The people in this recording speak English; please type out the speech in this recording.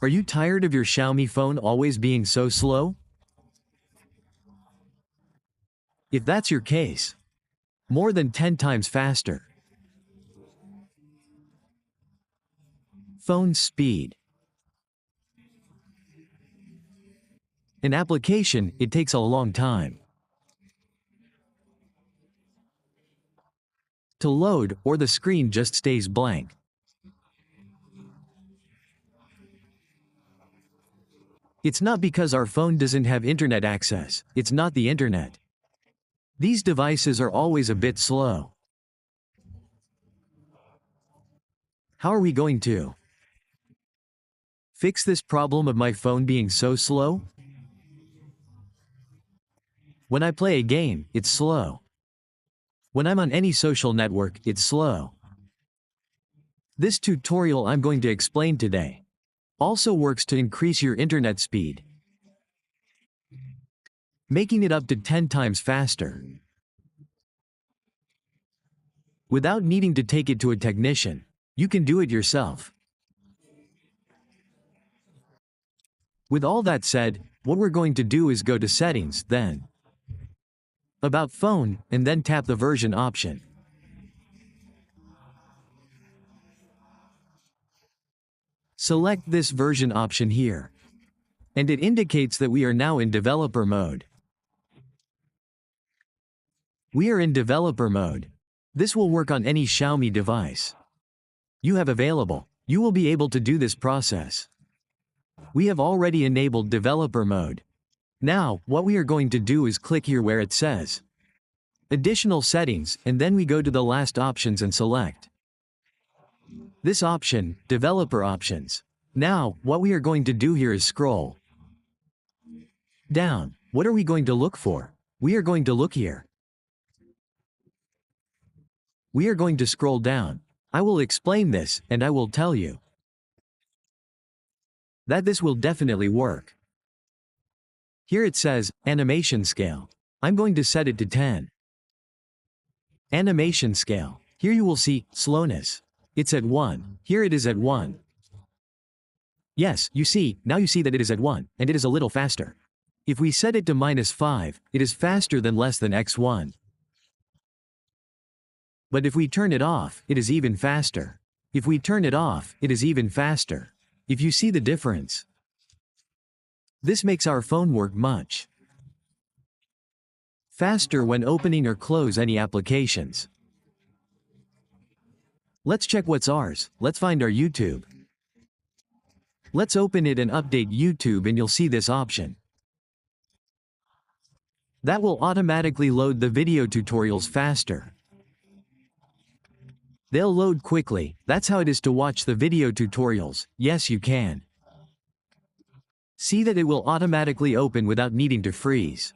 Are you tired of your Xiaomi phone always being so slow? If that's your case, more than 10 times faster. Phone speed. An application, it takes a long time to load, or the screen just stays blank. It's not because our phone doesn't have internet access, it's not the internet. These devices are always a bit slow. How are we going to fix this problem of my phone being so slow? When I play a game, it's slow. When I'm on any social network, it's slow. This tutorial I'm going to explain today also works to increase your internet speed, making it up to 10 times faster, without needing to take it to a technician. You can do it yourself. With all that said, what we're going to do is go to Settings, then About Phone, and then tap the version option. Select this version option here, and it indicates that we are now in developer mode. We are in developer mode. This will work on any Xiaomi device you have available. You will be able to do this process. We have already enabled developer mode. Now, what we are going to do is click here where it says Additional Settings, and then we go to the last options and select this option, Developer Options. Now, what we are going to do here is scroll down. What are we going to look for? We are going to look here. We are going to scroll down. I will explain this, and I will tell you that this will definitely work. Here it says, Animation Scale. I'm going to set it to 10. Animation Scale. Here you will see, slowness. It's at 1. Here it is at 1. Yes, now you see that it is at 1, and it is a little faster. If we set it to -5, it is faster than less than x1. But if we turn it off, it is even faster. If we turn it off, it is even faster. If you see the difference, this makes our phone work much faster when opening or close any applications. Let's check what's ours. Let's find our YouTube. Let's open it and update YouTube, and you'll see this option. That will automatically load the video tutorials faster. They'll load quickly. That's how it is to watch the video tutorials. Yes, you can see that it will automatically open without needing to freeze.